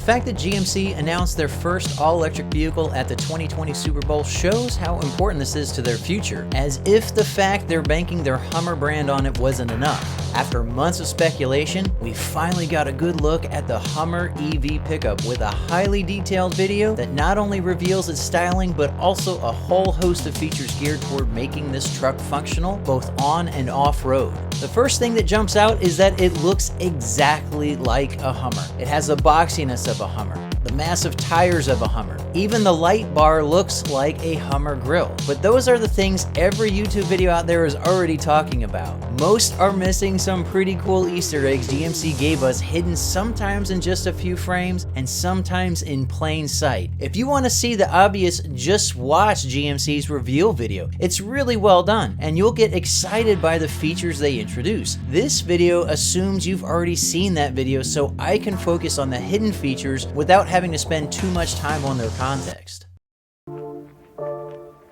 fact that GMC announced their first all-electric vehicle at the 2020 Super Bowl shows how important this is to their future, as if the fact they're banking their Hummer brand on it wasn't enough. After months of speculation, we finally got a good look at the Hummer EV pickup with a highly detailed video that not only reveals its styling, but also a whole host of features geared toward making this truck functional both on and off-road. The first thing that jumps out is that it looks exactly like a Hummer. It has the boxiness of a Hummer, the massive tires of a Hummer. Even the light bar looks like a Hummer grille. But those are the things every YouTube video out there is already talking about. Most are missing some pretty cool Easter eggs GMC gave us, hidden sometimes in just a few frames and sometimes in plain sight. If you want to see the obvious, just watch GMC's reveal video. It's really well done, and you'll get excited by the features they introduce. This video assumes you've already seen that video, so I can focus on the hidden features without having to spend too much time on their context.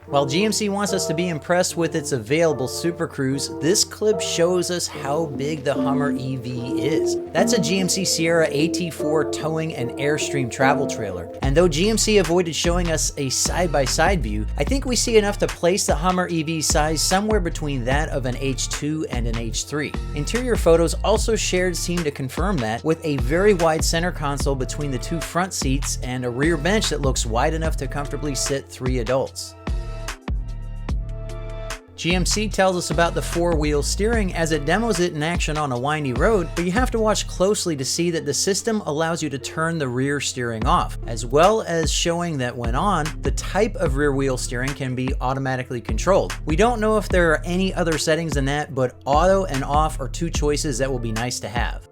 While GMC wants us to be impressed with its available Super Cruise, this clip shows us how big the Hummer EV is. That's a GMC Sierra AT4 towing and Airstream travel trailer. And though GMC avoided showing us a side-by-side view, I think we see enough to place the Hummer EV size somewhere between that of an H2 and an H3. Interior photos also shared seem to confirm that, with a very wide center console between the two front seats and a rear bench that looks wide enough to comfortably sit 3 adults. GMC tells us about the 4-wheel steering as it demos it in action on a windy road, but you have to watch closely to see that the system allows you to turn the rear steering off, as well as showing that when on, the type of rear wheel steering can be automatically controlled. We don't know if there are any other settings than that, but auto and off are 2 choices that will be nice to have.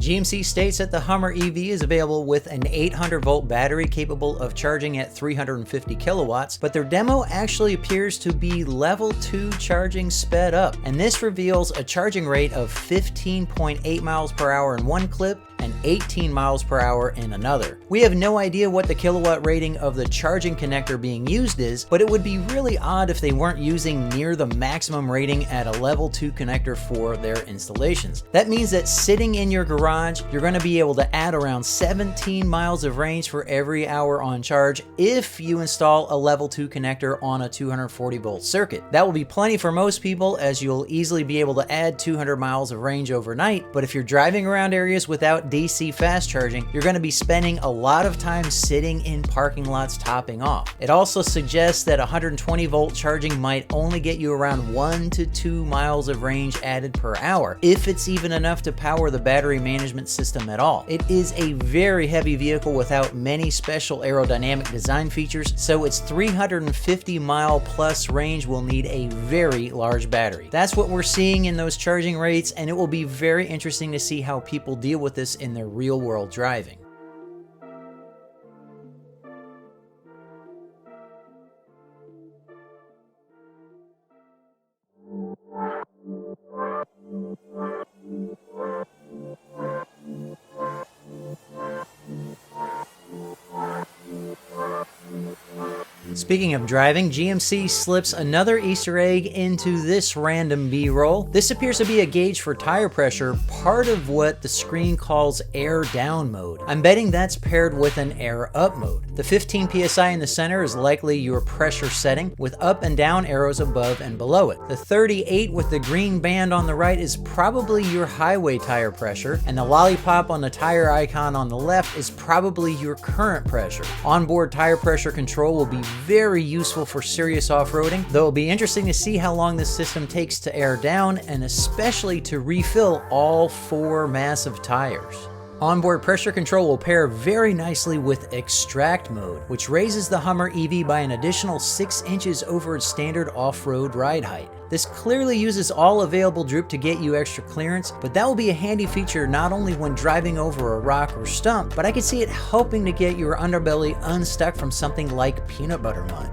GMC states that the Hummer EV is available with an 800-volt battery capable of charging at 350 kilowatts, but their demo actually appears to be level 2 charging sped up, and this reveals a charging rate of 15.8 miles per hour in one clip and 18 miles per hour in another. We have no idea what the kilowatt rating of the charging connector being used is, but it would be really odd if they weren't using near the maximum rating at a level 2 connector for their installations. That means that sitting in your garage, you're going to be able to add around 17 miles of range for every hour on charge if you install a level 2 connector on a 240 volt circuit. That will be plenty for most people, as you'll easily be able to add 200 miles of range overnight, but if you're driving around areas without DC fast charging, you're going to be spending a lot of time sitting in parking lots topping off. It also suggests that 120 volt charging might only get you around 1 to 2 miles of range added per hour, if it's even enough to power the battery management system at all. It is a very heavy vehicle without many special aerodynamic design features, so its 350 mile plus range will need a very large battery. That's what we're seeing in those charging rates, and it will be very interesting to see how people deal with this in their real-world driving. Speaking of driving, GMC slips another Easter egg into this random B-roll. This appears to be a gauge for tire pressure, part of what the screen calls air down mode. I'm betting that's paired with an air up mode. The 15 PSI in the center is likely your pressure setting, with up and down arrows above and below it. The 38 with the green band on the right is probably your highway tire pressure, and the lollipop on the tire icon on the left is probably your current pressure. Onboard tire pressure control will be very useful for serious off-roading, though it'll be interesting to see how long this system takes to air down, and especially to refill all 4 massive tires. Onboard pressure control will pair very nicely with extract mode, which raises the Hummer EV by an additional 6 inches over its standard off-road ride height. This clearly uses all available droop to get you extra clearance, but that will be a handy feature not only when driving over a rock or stump, but I could see it helping to get your underbelly unstuck from something like peanut butter mud.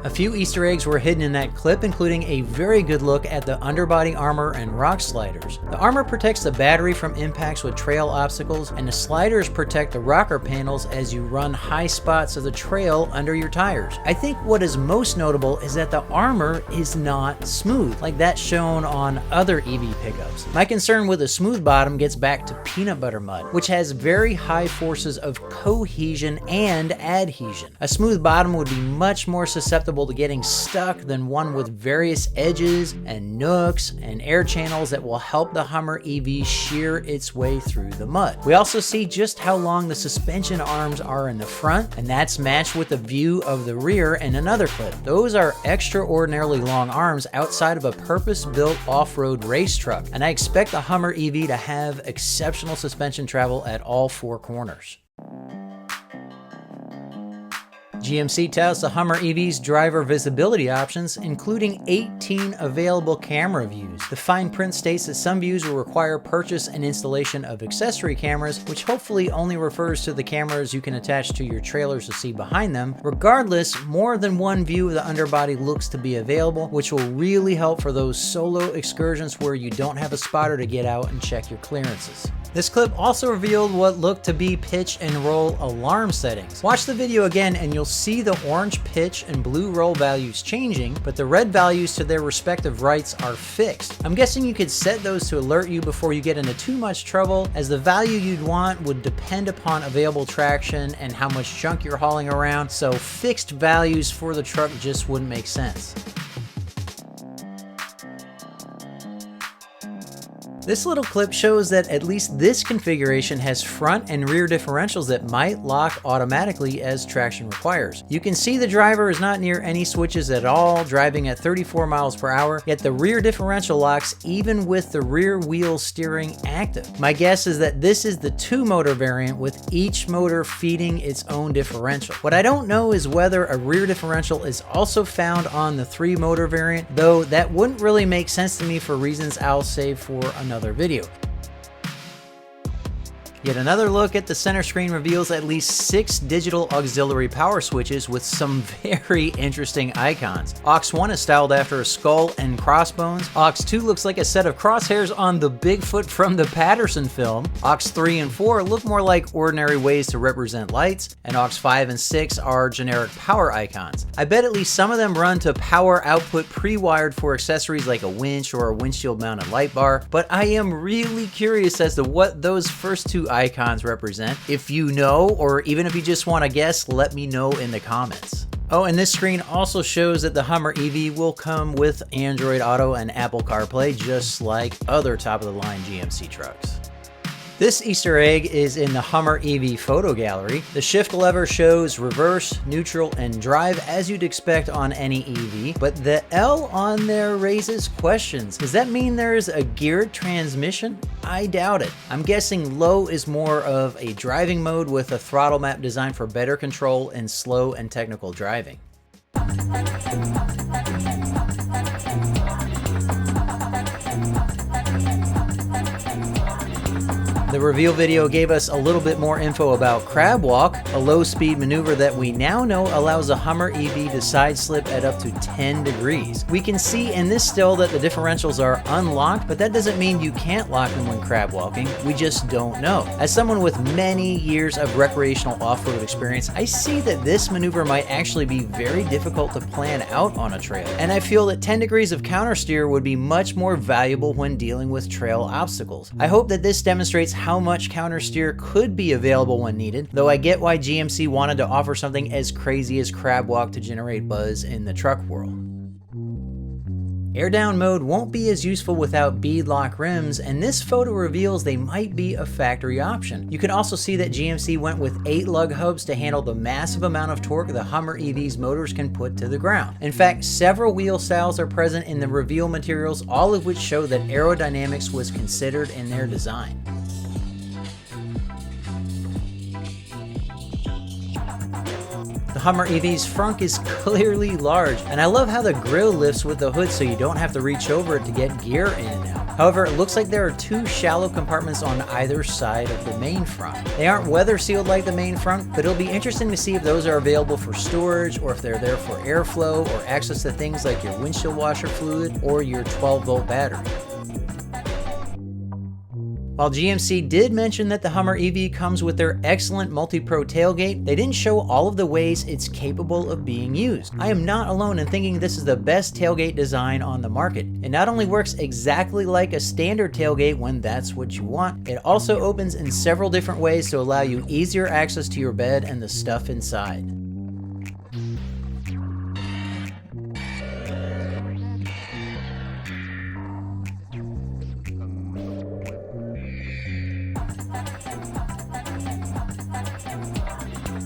A few Easter eggs were hidden in that clip, including a very good look at the underbody armor and rock sliders. The armor protects the battery from impacts with trail obstacles, and the sliders protect the rocker panels as you run high spots of the trail under your tires. I think what is most notable is that the armor is not smooth, like that shown on other EV pickups. My concern with a smooth bottom gets back to peanut butter mud, which has very high forces of cohesion and adhesion. A smooth bottom would be much more susceptible to getting stuck than one with various edges and nooks and air channels that will help the Hummer EV shear its way through the mud. We also see just how long the suspension arms are in the front, and that's matched with the view of the rear in another clip. Those are extraordinarily long arms outside of a purpose-built off-road race truck, and I expect the Hummer EV to have exceptional suspension travel at all four corners. GMC touts the Hummer EV's driver visibility options, including 18 available camera views. The fine print states that some views will require purchase and installation of accessory cameras, which hopefully only refers to the cameras you can attach to your trailers to see behind them. Regardless, more than one view of the underbody looks to be available, which will really help for those solo excursions where you don't have a spotter to get out and check your clearances. This clip also revealed what looked to be pitch and roll alarm settings. Watch the video again and you'll see the orange pitch and blue roll values changing, but the red values to their respective rights are fixed. I'm guessing you could set those to alert you before you get into too much trouble, as the value you'd want would depend upon available traction and how much junk you're hauling around, so fixed values for the truck just wouldn't make sense. This little clip shows that at least this configuration has front and rear differentials that might lock automatically as traction requires. You can see the driver is not near any switches at all, driving at 34 miles per hour, yet the rear differential locks even with the rear wheel steering active. My guess is that this is the 2-motor variant with each motor feeding its own differential. What I don't know is whether a rear differential is also found on the 3-motor variant, though that wouldn't really make sense to me for reasons I'll save for another video. Yet another look at the center screen reveals at least 6 digital auxiliary power switches with some very interesting icons. Aux 1 is styled after a skull and crossbones. Aux 2 looks like a set of crosshairs on the Bigfoot from the Patterson film. Aux 3 and 4 look more like ordinary ways to represent lights, and Aux 5 and 6 are generic power icons. I bet at least some of them run to power output pre-wired for accessories like a winch or a windshield mounted light bar, but I am really curious as to what those first 2 icons represent. If you know, or even if you just want to guess, let me know in the comments. Oh, and this screen also shows that the Hummer EV will come with Android Auto and Apple CarPlay, just like other top-of-the-line GMC trucks. This Easter egg is in the Hummer EV photo gallery. The shift lever shows reverse, neutral, and drive as you'd expect on any EV, but the L on there raises questions. Does that mean there's a geared transmission? I doubt it. I'm guessing low is more of a driving mode with a throttle map designed for better control in slow and technical driving. The reveal video gave us a little bit more info about Crab Walk, a low-speed maneuver that we now know allows a Hummer EV to side slip at up to 10 degrees. We can see in this still that the differentials are unlocked, but that doesn't mean you can't lock them when crab walking. We just don't know. As someone with many years of recreational off-road experience, I see that this maneuver might actually be very difficult to plan out on a trail. And I feel that 10 degrees of countersteer would be much more valuable when dealing with trail obstacles. I hope that this demonstrates how much countersteer could be available when needed, though I get why GMC wanted to offer something as crazy as crab walk to generate buzz in the truck world. Air down mode won't be as useful without bead lock rims, and this photo reveals they might be a factory option. You can also see that GMC went with 8 lug hubs to handle the massive amount of torque the Hummer EV's motors can put to the ground. In fact, several wheel styles are present in the reveal materials, all of which show that aerodynamics was considered in their design. The Hummer EV's frunk is clearly large, and I love how the grille lifts with the hood so you don't have to reach over it to get gear in and out. However, it looks like there are 2 shallow compartments on either side of the main front. They aren't weather sealed like the main front, but it'll be interesting to see if those are available for storage or if they're there for airflow or access to things like your windshield washer fluid or your 12-volt battery. While GMC did mention that the Hummer EV comes with their excellent multi-pro tailgate, they didn't show all of the ways it's capable of being used. I am not alone in thinking this is the best tailgate design on the market. It not only works exactly like a standard tailgate when that's what you want, it also opens in several different ways to allow you easier access to your bed and the stuff inside.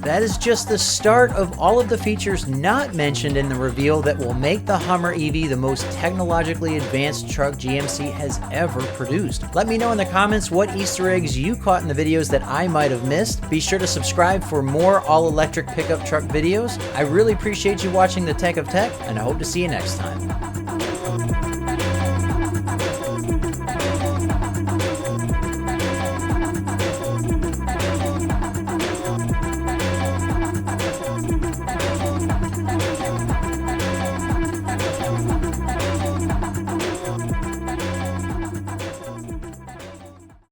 That is just the start of all of the features not mentioned in the reveal that will make the Hummer EV the most technologically advanced truck GMC has ever produced. Let me know in the comments what Easter eggs you caught in the videos that I might have missed. Be sure to subscribe for more all-electric pickup truck videos. I really appreciate you watching The Tech of Tech, and I hope to see you next time.